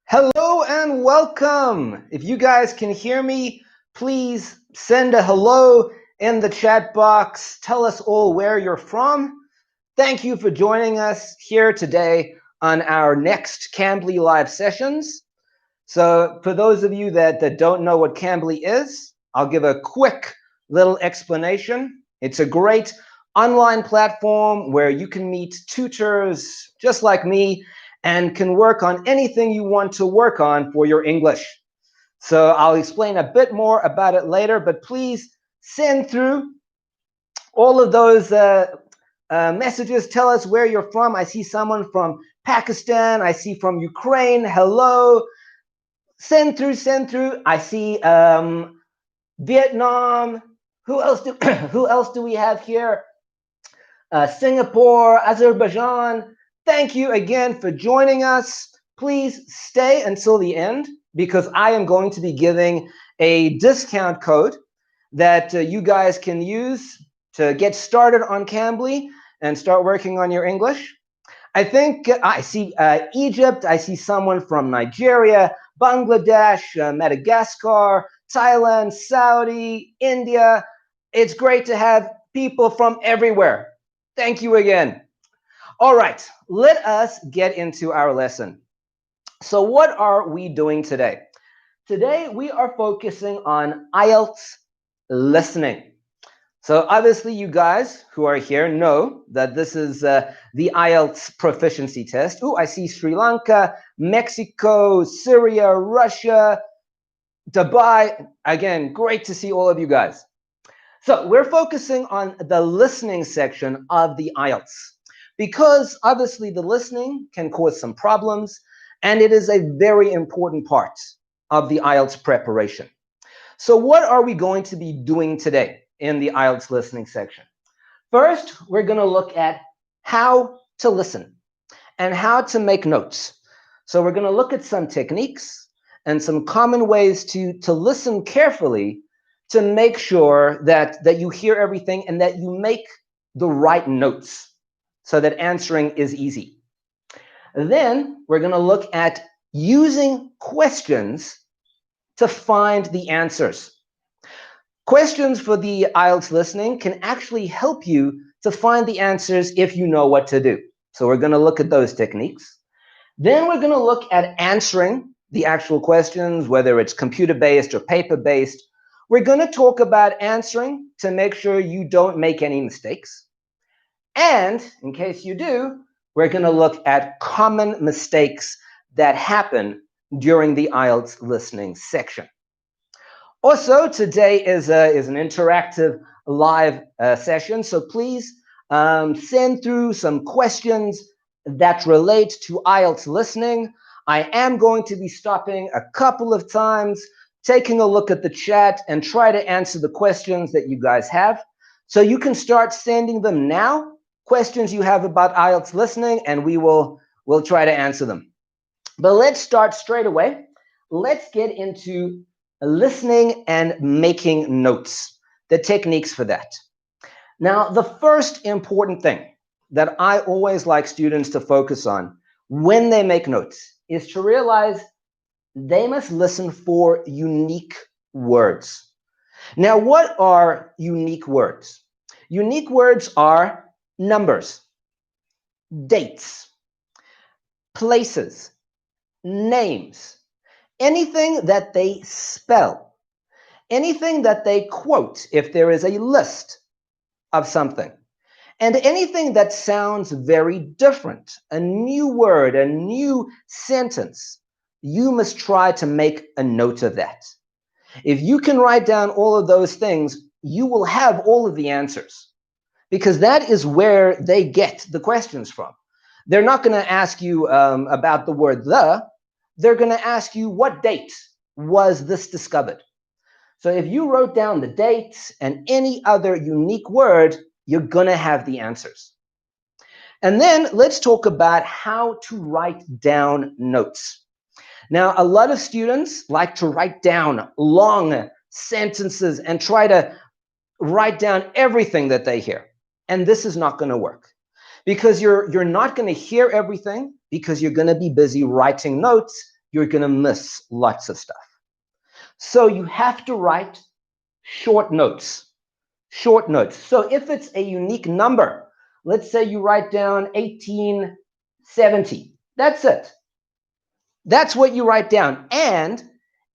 Hello and welcome. If you guys can hear me, please send a hello in the chat box. Tell us all where you're from. Thank you for joining us here today on our next Cambly Live sessions. So for those of you that don't know what Cambly is, I'll give a quick little explanation. It's a great online platform where you can meet tutors just like me and can work on anything you want to work on for your English. So I'll explain a bit more about it later, but please send through all of those messages. Tell us where you're from. I see someone from Pakistan. I see from Ukraine. Hello. Send through. I see Vietnam. Who else do we have here? Singapore, Azerbaijan. Thank you again for joining us. Please stay until the end because I am going to be giving a discount code that you guys can use to get started on Cambly and start working on your English. I think I see Egypt. I see someone from Nigeria, Bangladesh, Madagascar, Thailand, Saudi, India. It's great to have people from everywhere. Thank you again. All right, let us get into our lesson. So what are we doing today? Today, we are focusing on IELTS listening. So obviously, you guys who are here know that this is the IELTS proficiency test. Oh, I see Sri Lanka, Mexico, Syria, Russia, Dubai. Again, great to see all of you guys. So we're focusing on the listening section of the IELTS because obviously the listening can cause some problems and it is a very important part of the IELTS preparation. So what are we going to be doing today in the IELTS listening section? First, we're going to look at how to listen and how to make notes. So we're going to look at some techniques and some common ways to listen carefully to make sure that you hear everything and that you make the right notes so that answering is easy. Then we're going to look at using questions to find the answers. Questions for the IELTS listening can actually help you to find the answers if you know what to do. So we're going to look at those techniques. Then we're going to look at answering the actual questions, whether it's computer-based or paper-based. We're going to talk about answering to make sure you don't make any mistakes. And in case you do, we're going to look at common mistakes that happen during the IELTS listening section. Also, today is an interactive live session, so please send through some questions that relate to IELTS listening. I am going to be stopping a couple of times, taking a look at the chat and try to answer the questions that you guys have. So you can start sending them now, questions you have about IELTS listening, and we'll try to answer them. But let's start straight away. Let's get into listening and making notes, the techniques for that. Now, the first important thing that I always like students to focus on when they make notes is to realize they must listen for unique words. Now, what are unique words? Unique words are numbers, dates, places, names, anything that they spell, anything that they quote if there is a list of something, and anything that sounds very different, a new word, a new sentence. You must try to make a note of that. If you can write down all of those things, you will have all of the answers because that is where they get the questions from. They're not going to ask you about the word the. They're going to ask you what date was this discovered. So if you wrote down the dates and any other unique word, you're going to have the answers. And then let's talk about how to write down notes. Now, a lot of students like to write down long sentences and try to write down everything that they hear. And this is not going to work because you're not going to hear everything because you're going to be busy writing notes you're going to miss lots of stuff. So you have to write short notes. Short notes. So if it's a unique number, let's say you write down 1870. That's it. That's what you write down, and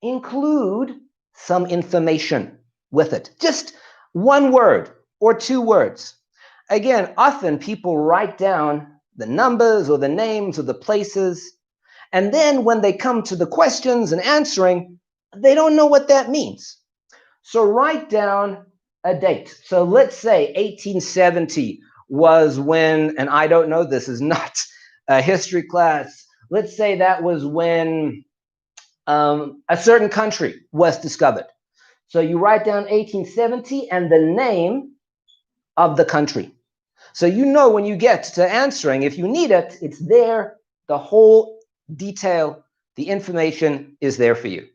include some information with it. Just one word or two words. Again, often people write down the numbers or the names or the places, and then when they come to the questions and answering, they don't know what that means. So write down a date. So let's say 1870 was when, and I don't know, this is not a history class. Let's say that was when a certain country was discovered. So you write down 1870 and the name of the country. So you know when you get to answering, if you need it, it's there. The whole detail, the information is there for you.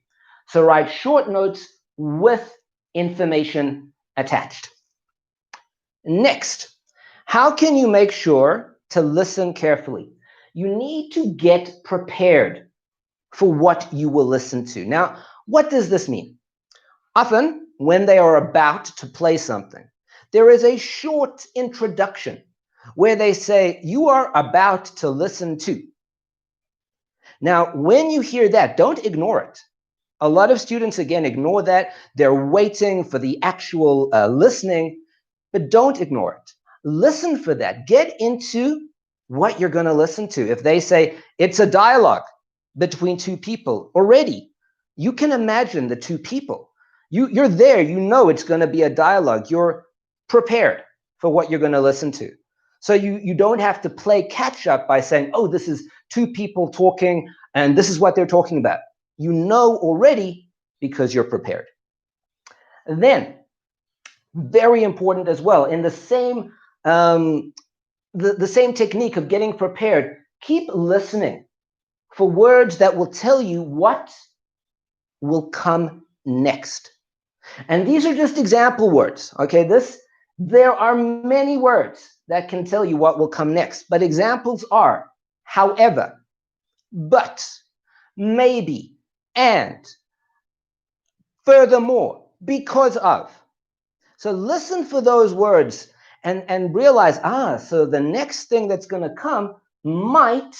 So write short notes with information attached. Next, how can you make sure to listen carefully? You need to get prepared for what you will listen to. Now, what does this mean? Often, when they are about to play something, there is a short introduction where they say, you are about to listen to. Now, when you hear that, don't ignore it. A lot of students, again, ignore that. They're waiting for the actual listening, but don't ignore it. Listen for that. Get into what you're going to listen to. If they say it's a dialogue between two people, already, you can imagine the two people. You're there. You know it's going to be a dialogue. You're prepared for what you're going to listen to. So you don't have to play catch up by saying, oh, this is two people talking, and this is what they're talking about. You know already because you're prepared. Then, very important as well, in the same the same technique of getting prepared, keep listening for words that will tell you what will come next. And these are just example words, okay? There are many words that can tell you what will come next, but examples are, however, but, maybe, and, furthermore, because of. So listen for those words and realize, so the next thing that's going to come might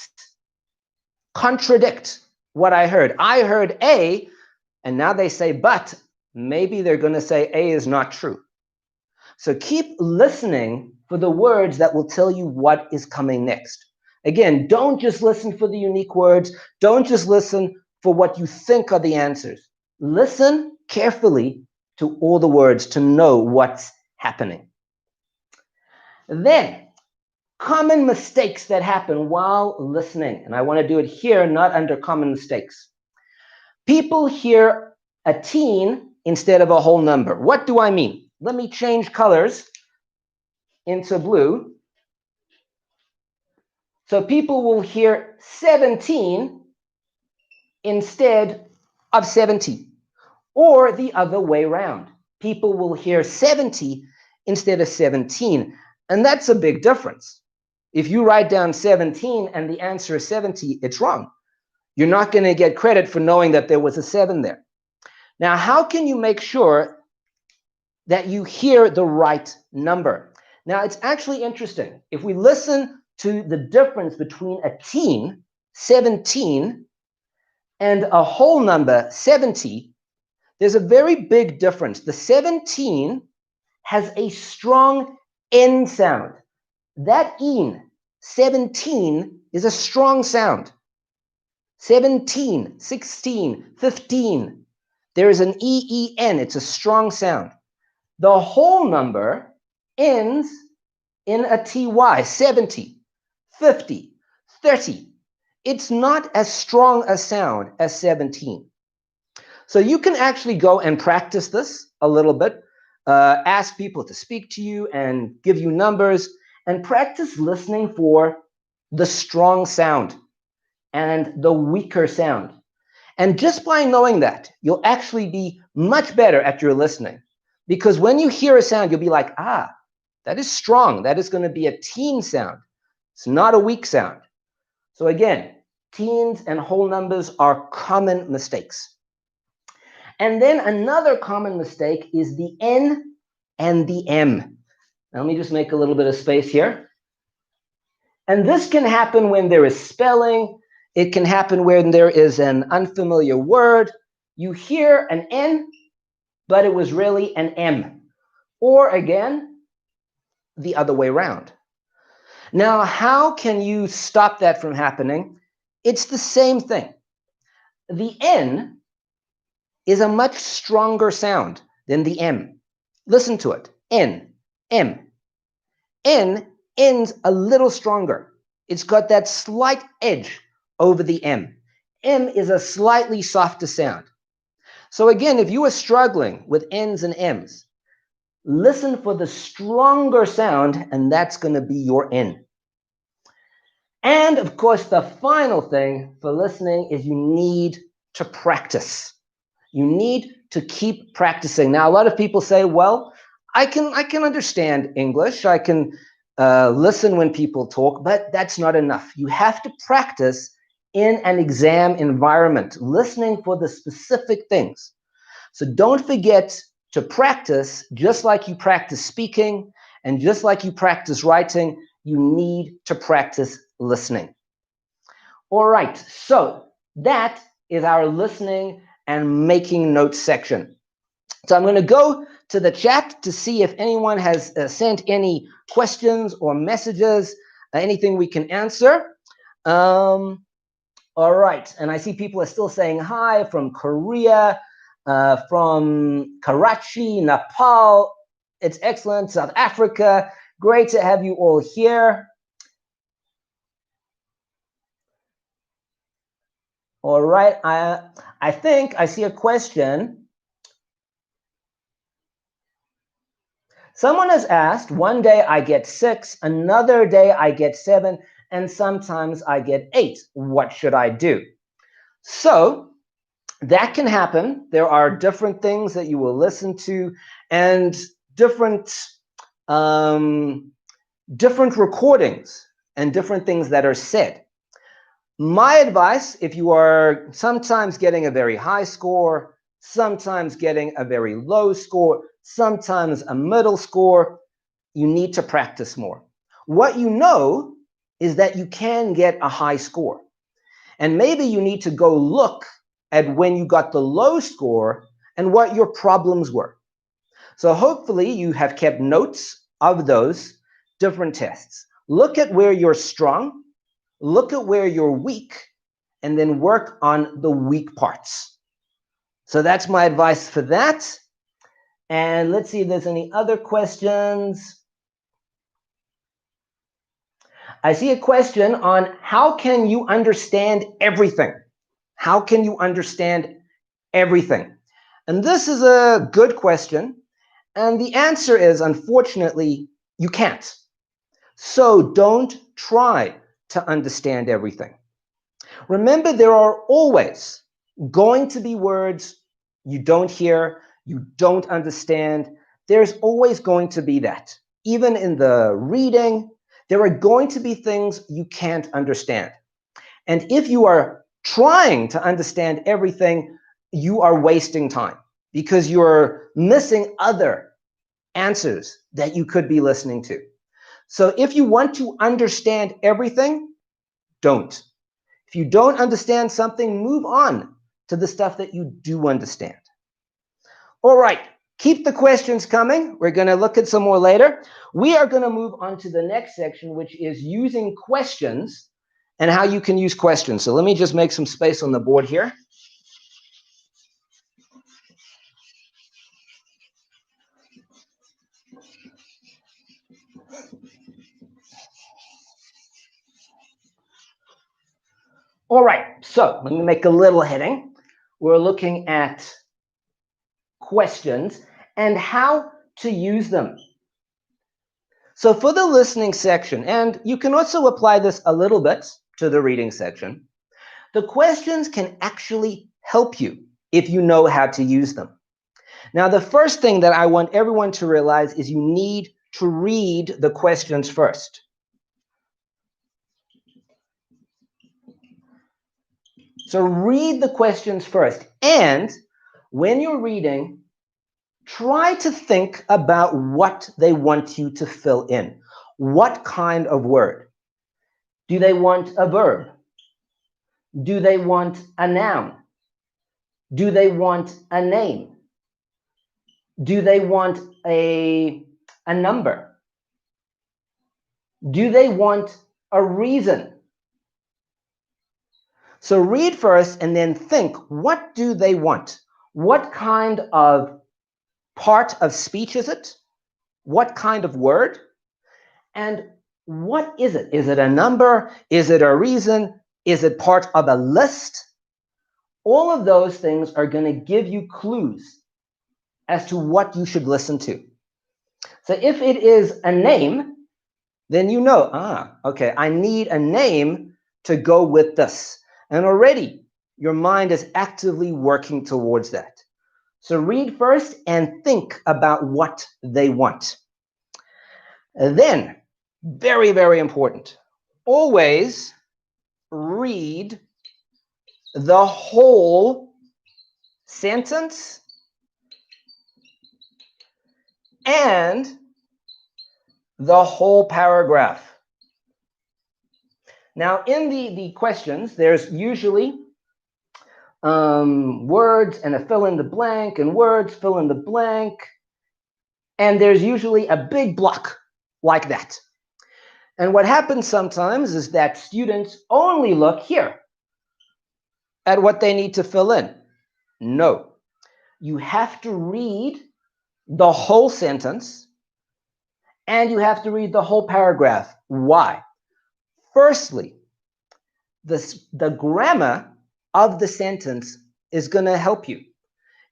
contradict what I heard. I heard A, and now they say but. Maybe they're going to say A is not true. So keep listening for the words that will tell you what is coming next. Again, don't just listen for the unique words. Don't just listen for what you think are the answers. Listen carefully to all the words to know what's happening. Then, common mistakes that happen while listening. And I want to do it here, not under common mistakes. People hear a teen instead of a whole number. What do I mean? Let me change colors into blue. So people will hear 17 instead of 70, or the other way around. People will hear 70 instead of 17, and that's a big difference. If you write down 17 and the answer is 70, it's wrong. You're not going to get credit for knowing that there was a 7 there. Now, how can you make sure that you hear the right number? Now, it's actually interesting. If we listen to the difference between a teen, 17, and a whole number, 70, there's a very big difference. The 17 has a strong N sound. That in, 17, is a strong sound. 17, 16, 15. There is an E-E-N. It's a strong sound. The whole number ends in a T-Y, 70, 50, 30. It's not as strong a sound as 17. So you can actually go and practice this a little bit. Ask people to speak to you and give you numbers, and practice listening for the strong sound and the weaker sound. And just by knowing that, you'll actually be much better at your listening. Because when you hear a sound, you'll be like, that is strong. That is going to be a teen sound. It's not a weak sound. So again, teens and whole numbers are common mistakes. And then another common mistake is the N and the M. Now, let me just make a little bit of space here. And this can happen when there is spelling. It can happen when there is an unfamiliar word. You hear an N, but it was really an M. Or again, the other way around. Now, how can you stop that from happening? It's the same thing. The N is a much stronger sound than the M. Listen to it. N, M. N ends a little stronger. It's got that slight edge over the M. M is a slightly softer sound. So again, if you are struggling with N's and M's, listen for the stronger sound, and that's going to be your N. And of course, the final thing for listening is you need to practice. You need to keep practicing. Now, a lot of people say, well, I can understand English. I can listen when people talk, but that's not enough. You have to practice in an exam environment, listening for the specific things. So don't forget to practice, just like you practice speaking and just like you practice writing, you need to practice listening. All right, so that is our listening and making notes section. So I'm going to go to the chat to see if anyone has sent any questions or messages, anything we can answer. All right, and I see people are still saying hi from Korea, from Karachi, Nepal. It's excellent. South Africa. Great to have you all here. All right, I think I see a question. Someone has asked, one day I get 6, another day I get 7, and sometimes I get 8. What should I do? So that can happen. There are different things that you will listen to and different recordings and different things that are said. My advice, if you are sometimes getting a very high score, sometimes getting a very low score, sometimes a middle score, you need to practice more. What you know is that you can get a high score. And maybe you need to go look at when you got the low score and what your problems were. So hopefully you have kept notes of those different tests. Look at where you're strong, look at where you're weak, and then work on the weak parts. So that's my advice for that. And let's see if there's any other questions. I see a question on how can you understand everything? How can you understand everything? And this is a good question. And the answer is, unfortunately, you can't. So don't try to understand everything. Remember, there are always going to be words you don't hear, you don't understand. There's always going to be that. Even in the reading, there are going to be things you can't understand. And if you are trying to understand everything, you are wasting time because you're missing other answers that you could be listening to. So if you want to understand everything, don't. If you don't understand something, move on to the stuff that you do understand. All right, keep the questions coming. We're going to look at some more later. We are going to move on to the next section, which is using questions and how you can use questions. So let me just make some space on the board here. All right, so let me make a little heading. We're looking at questions and how to use them. So for the listening section, and you can also apply this a little bit to the reading section, the questions can actually help you if you know how to use them. Now, the first thing that I want everyone to realize is you need to read the questions first. So read the questions first. And when you're reading, try to think about what they want you to fill in. What kind of word? Do they want a verb? Do they want a noun? Do they want a name? Do they want a number? Do they want a reason? So read first and then think, what do they want? What kind of part of speech is it? What kind of word? And what is it? Is it a number? Is it a reason? Is it part of a list? All of those things are going to give you clues as to what you should listen to. So if it is a name, then you know, okay, I need a name to go with this. And already your mind is actively working towards that. So read first and think about what they want. And then, very, very important, always read the whole sentence and the whole paragraph. Now, in the questions, there's usually words and a fill in the blank and words, fill in the blank. And there's usually a big block like that. And what happens sometimes is that students only look here at what they need to fill in. No, you have to read the whole sentence and you have to read the whole paragraph. Why? Firstly, the grammar of the sentence is going to help you.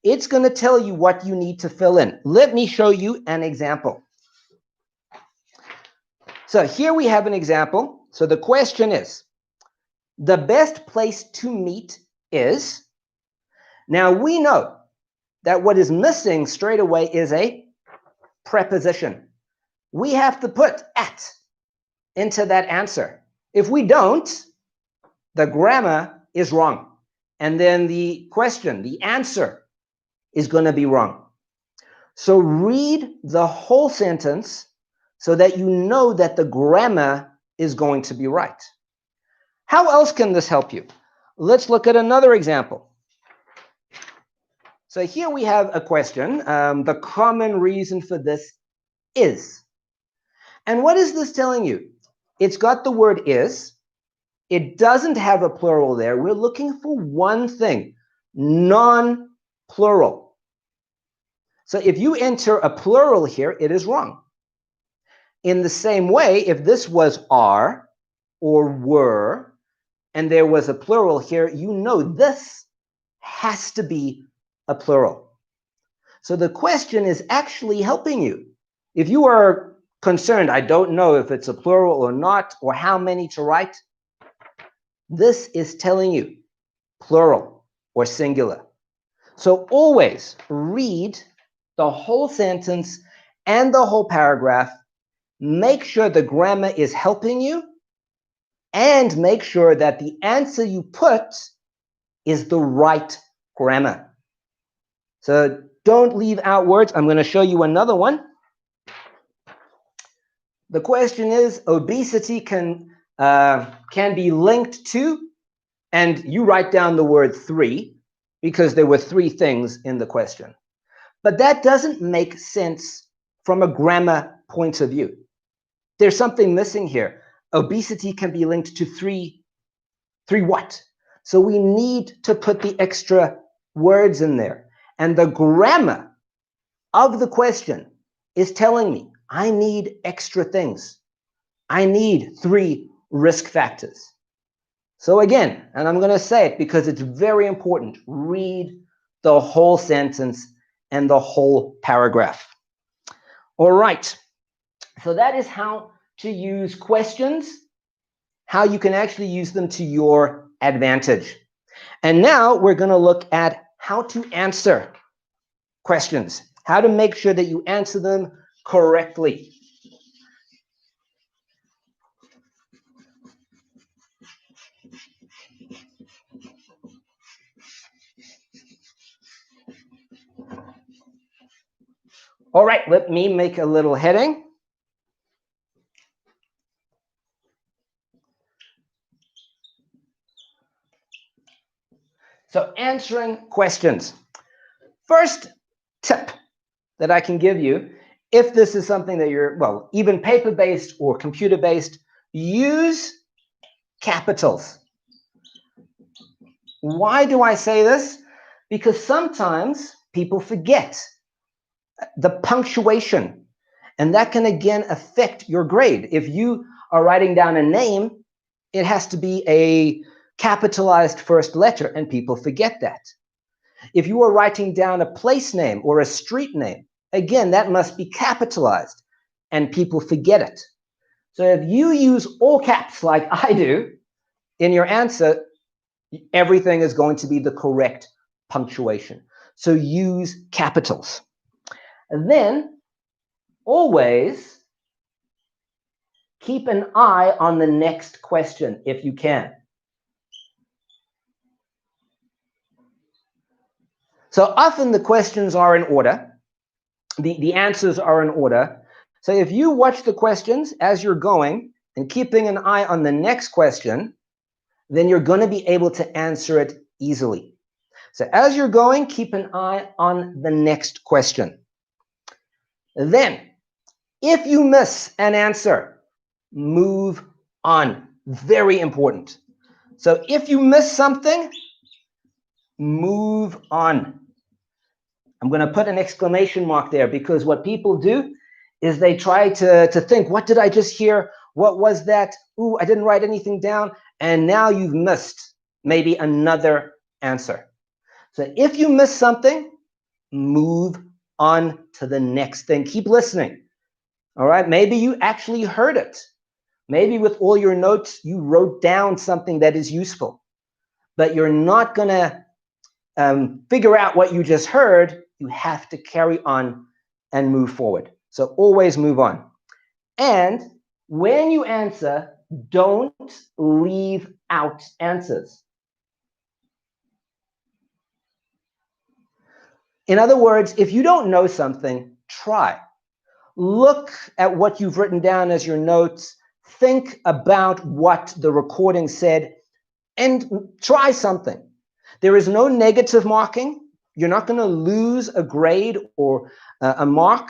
It's going to tell you what you need to fill in. Let me show you an example. So here we have an example. So the question is, the best place to meet is, now we know that what is missing straight away is a preposition. We have to put at into that answer. If we don't, the grammar is wrong. And then the question, the answer, is going to be wrong. So read the whole sentence so that you know that the grammar is going to be right. How else can this help you? Let's look at another example. So here we have a question. The common reason for this is. And what is this telling you? It's got the word is. It doesn't have a plural there. We're looking for one thing, non-plural. So if you enter a plural here, it is wrong. In the same way, if this was are or were, and there was a plural here, you know this has to be a plural. So the question is actually helping you. If you are concerned, I don't know if it's a plural or not, or how many to write, this is telling you plural or singular. So always read the whole sentence and the whole paragraph. Make sure the grammar is helping you, and make sure that the answer you put is the right grammar. So don't leave out words. I'm going to show you another one. The question is, obesity can be linked to, and you write down the word 3 because there were 3 things in the question. But that doesn't make sense from a grammar point of view. There's something missing here. Obesity can be linked to 3 what? So we need to put the extra words in there. And the grammar of the question is telling me I need extra things. I need 3 risk factors. So again, and I'm going to say it because it's very important, read the whole sentence and the whole paragraph. All right. So that is how to use questions, how you can actually use them to your advantage. And now we're going to look at how to answer questions, how to make sure that you answer them correctly. All right, let me make a little heading. So answering questions. First tip that I can give you, if this is something that you're, well, even paper-based or computer-based, use capitals. Why do I say this? Because sometimes people forget the punctuation, and that can again affect your grade. If you are writing down a name, it has to be a capitalized first letter, and people forget that. If you are writing down a place name or a street name, again, that must be capitalized, and people forget it. So if you use all caps like I do in your answer, everything is going to be the correct punctuation. So use capitals. And then always keep an eye on the next question if you can. So often the questions are in order. The answers are in order. So if you watch the questions as you're going and keeping an eye on the next question, then you're going to be able to answer it easily. So as you're going, keep an eye on the next question. Then, if you miss an answer, move on. Very important. So if you miss something, move on. I'm going to put an exclamation mark there, because what people do is they try to think, what did I just hear? What was that? Ooh, I didn't write anything down. And now you've missed maybe another answer. So if you miss something, move on to the next thing. Keep listening. All right. Maybe you actually heard it. Maybe with all your notes, you wrote down something that is useful, but you're not going to figure out what you just heard. You have to carry on and move forward. So always move on. And when you answer, don't leave out answers. In other words, if you don't know something, try. Look at what you've written down as your notes. Think about what the recording said and try something. There is no negative marking. You're not going to lose a grade or a mark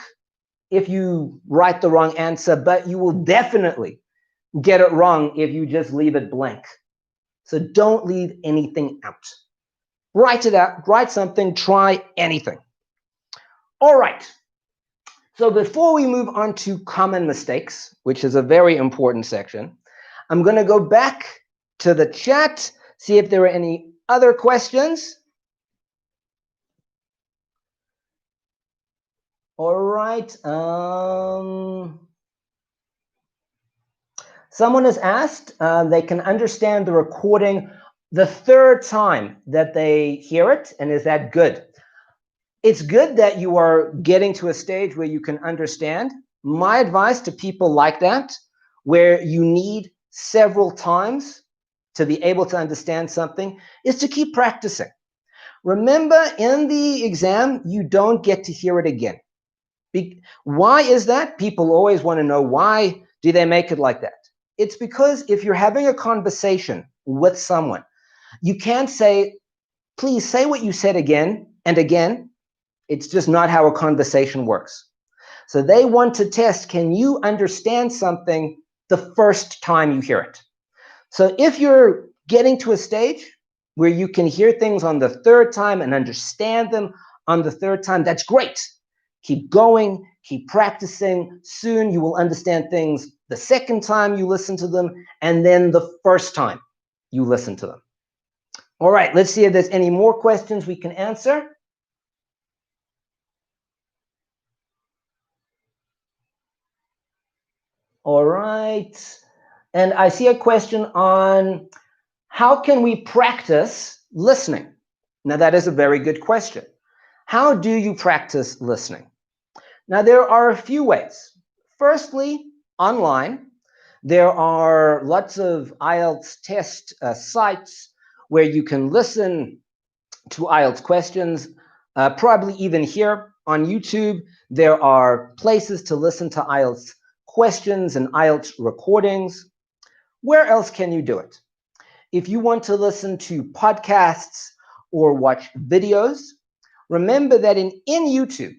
if you write the wrong answer, but you will definitely get it wrong if you just leave it blank. So don't leave anything out. Write it out, write something, try anything. All right. So before we move on to common mistakes, which is a very important section, I'm going to go back to the chat, see if there are any other questions. All right. Someone has asked, they can understand the recording the third time that they hear it, and is that good? It's good that you are getting to a stage where you can understand. My advice to people like that, where you need several times to be able to understand something, is to keep practicing. Remember, in the exam, you don't get to hear it again. Why is that? People always want to know, why do they make it like that? It's because if you're having a conversation with someone, you can't say, please say what you said again and again. It's just not how a conversation works. So they want to test, can you understand something the first time you hear it? So if you're getting to a stage where you can hear things on the third time and understand them on the third time, that's great. Keep going, keep practicing. Soon you will understand things the second time you listen to them, and then the first time you listen to them. All right, let's see if there's any more questions we can answer. All right. And I see a question on how can we practice listening? Now, that is a very good question. How do you practice listening? Now, there are a few ways. Firstly, online. There are lots of IELTS test sites where you can listen to IELTS questions, probably even here on YouTube. There are places to listen to IELTS questions and IELTS recordings. Where else can you do it? If you want to listen to podcasts or watch videos, remember that in YouTube,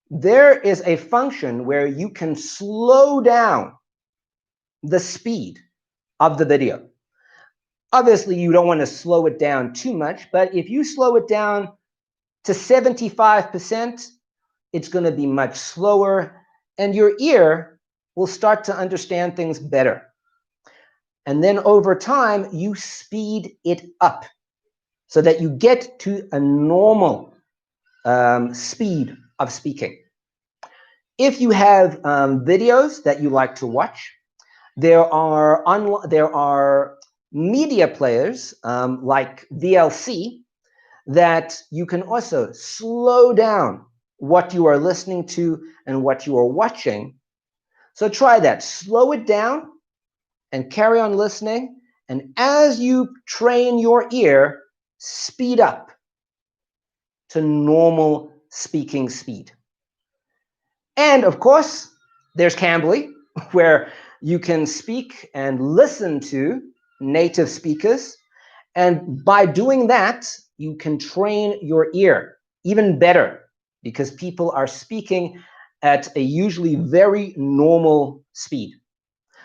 there is a function where you can slow down the speed of the video. Obviously, you don't want to slow it down too much, but if you slow it down to 75%, it's going to be much slower, and your ear will start to understand things better. And then over time, you speed it up so that you get to a normal speed of speaking. If you have videos that you like to watch, there are media players like VLC that you can also slow down what you are listening to and what you are watching. So try that. Slow it down and carry on listening. And as you train your ear, speed up to normal speaking speed. And of course, there's Cambly, where you can speak and listen to native speakers. And by doing that, you can train your ear even better because people are speaking at a usually very normal speed.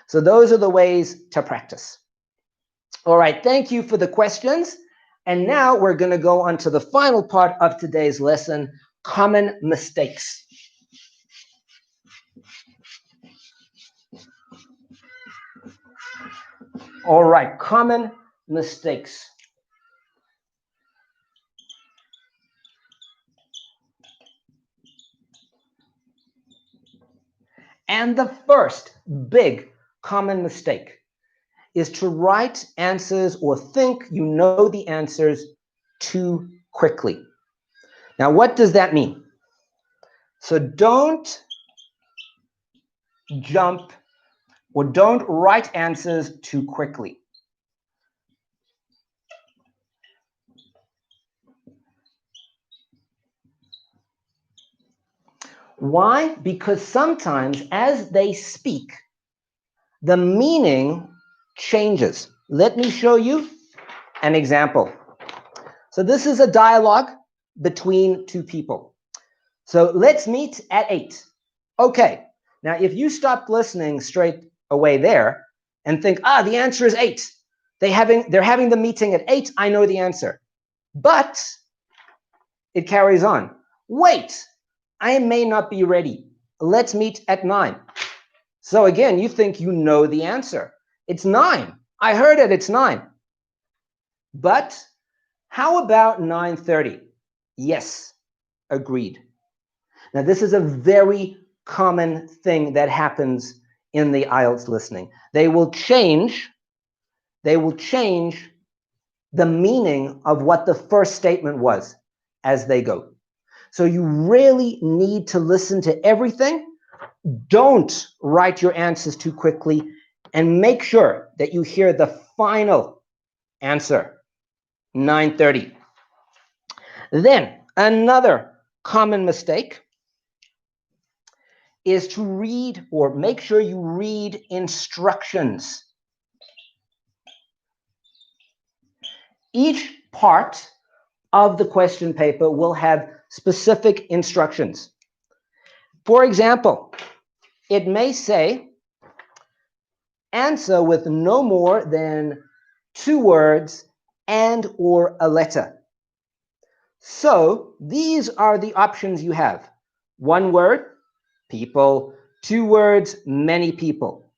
So those are the ways to practice. All right, thank you for the questions. And now we're going to go on to the final part of today's lesson, common mistakes. All right, common mistakes. And the first big common mistake is to write answers or think you know the answers too quickly. Now, what does that mean? So don't jump or don't write answers too quickly. Why? Because sometimes as they speak, the meaning changes. Let me show you an example. So this is a dialogue between two people. So let's meet at 8. Okay, now if you stopped listening straight away there and think, the answer is 8. They're having the meeting at 8, I know the answer. But it carries on. Wait, I may not be ready. Let's meet at 9. So again, you think you know the answer. It's 9. I heard it, it's 9. But how about 9:30? Yes, agreed. Now, this is a very common thing that happens in the IELTS listening. They will change the meaning of what the first statement was as they go. So you really need to listen to everything. Don't write your answers too quickly, and make sure that you hear the final answer, 9:30. Then another common mistake is to read or make sure you read instructions. Each part of the question paper will have specific instructions. For example, it may say, answer with no more than 2 words and or a letter. So these are the options you have. 1 word, people. 2 words, many people.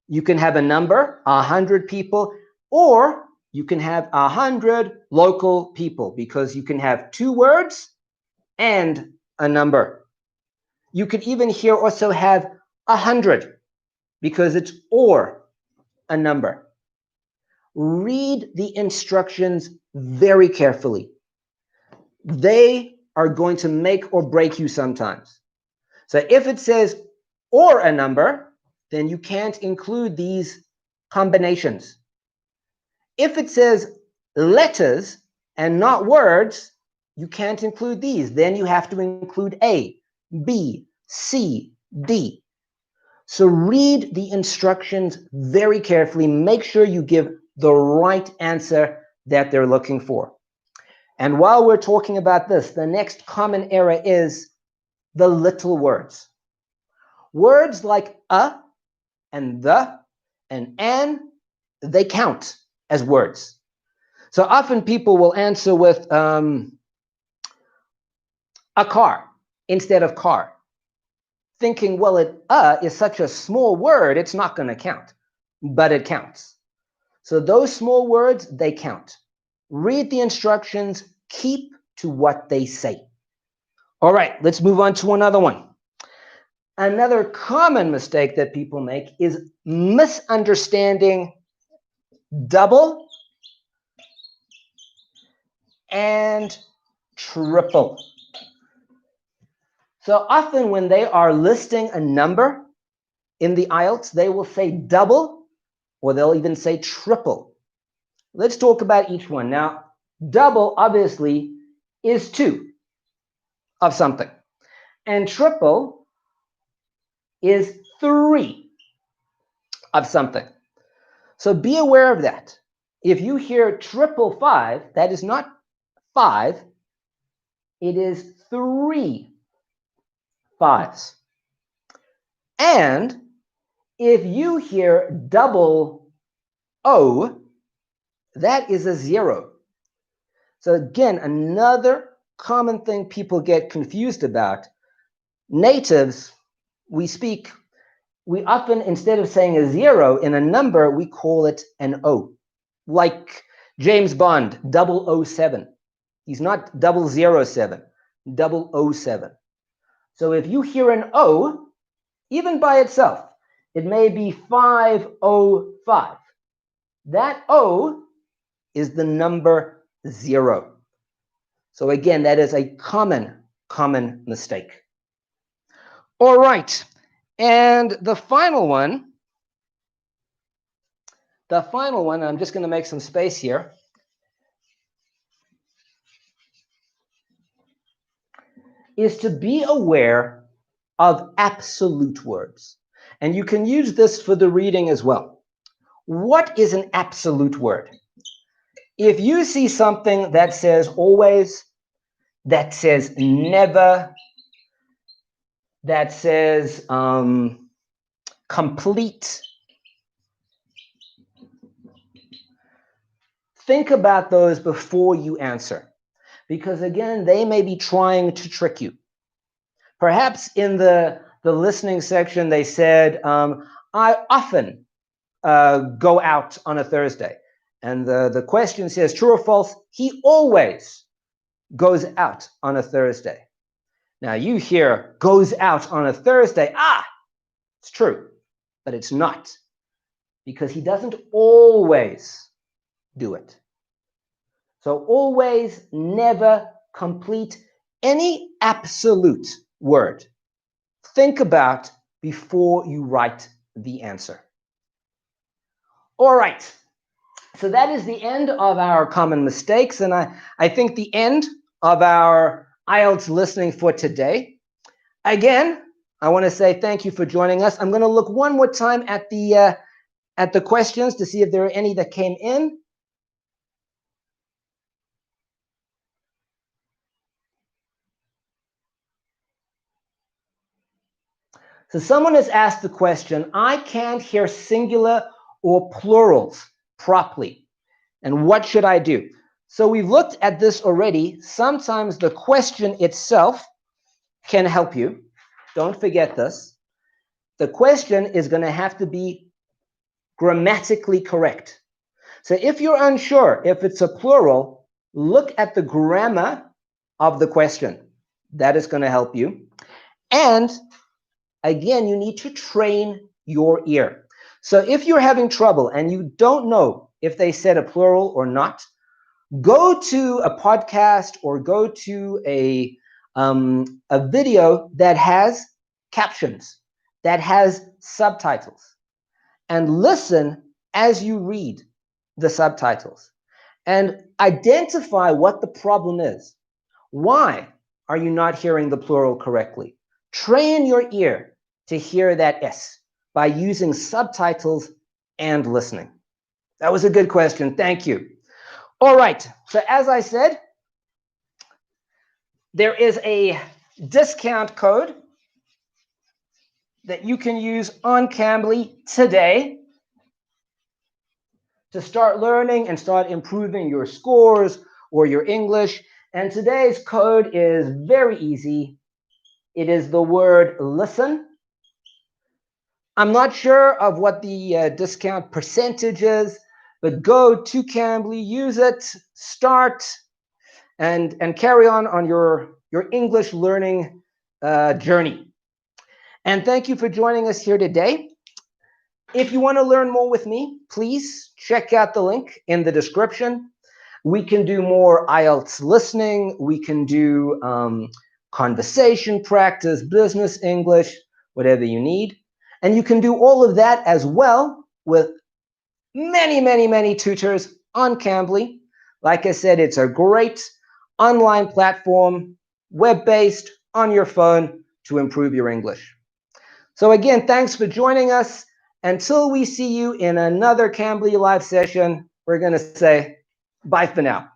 You can have a number, 100 people, or you can have 100 local people because you can have 2 words and a number. You could even here also have 100 because it's or a number. Read the instructions very carefully. They are going to make or break you sometimes. So if it says or a number, then you can't include these combinations. If it says letters and not words, You can't include these. Then you have to include A, B, C, D. So read the instructions very carefully. Make sure you give the right answer that they're looking for. And while we're talking about this, the next common error is the little words. Words like and the and an, they count as words. So often people will answer with a car instead of car, thinking, well, is such a small word, it's not going to count, but it counts. So those small words, they count. Read the instructions, keep to what they say. All right, let's move on to another one. Another common mistake that people make is misunderstanding double and triple. So often when they are listing a number in the IELTS, they will say double or they'll even say triple. Let's talk about each one. Now, double obviously is 2 of something, and triple is 3 of something. So be aware of that. If you hear 555, that is not 5, it is 3 5s. And if you hear double O, that is a 0. So again, another common thing people get confused about. Natives, we often, instead of saying a 0 in a number, we call it an O. Like James Bond, 007. He's not 007, 007. So if you hear an O, even by itself, it may be 505. That O is the number 0. So again, that is a common mistake. All right. And the final one, I'm just going to make some space here, is to be aware of absolute words. And you can use this for the reading as well. What is an absolute word? If you see something that says always, that says never, that says complete, think about those before you answer, because again, they may be trying to trick you. Perhaps in the listening section, they said, I often go out on a Thursday. And the question says, true or false, he always goes out on a Thursday. Now you hear goes out on a Thursday. It's true, but it's not, because he doesn't always do it. So always, never, complete, any absolute word. Think about before you write the answer. All right. So that is the end of our common mistakes, and I think the end of our IELTS listening for today. Again, I want to say thank you for joining us. I'm going to look one more time at the questions to see if there are any that came in. So someone has asked the question, I can't hear singular or plurals properly, and what should I do? So we've looked at this already. Sometimes the question itself can help you. Don't forget this. The question is going to have to be grammatically correct. So if you're unsure if it's a plural, look at the grammar of the question. That is going to help you. And again, you need to train your ear. So if you're having trouble and you don't know if they said a plural or not, go to a podcast or go to a video that has captions, that has subtitles, and listen as you read the subtitles and identify what the problem is. Why are you not hearing the plural correctly? Train your ear to hear that S by using subtitles and listening. That was a good question. Thank you. All right. So as I said, there is a discount code that you can use on Cambly today to start learning and start improving your scores or your English. And today's code is very easy. It is the word listen. I'm not sure of what the discount percentage is, but go to Cambly, use it, start, and carry on your English learning journey. And thank you for joining us here today. If you want to learn more with me, please check out the link in the description. We can do more IELTS listening. We can do conversation practice, business English, whatever you need. And you can do all of that as well with many, many, many tutors on Cambly. Like I said, it's a great online platform, web-based, on your phone to improve your English. So again, thanks for joining us. Until we see you in another Cambly Live session, we're going to say bye for now.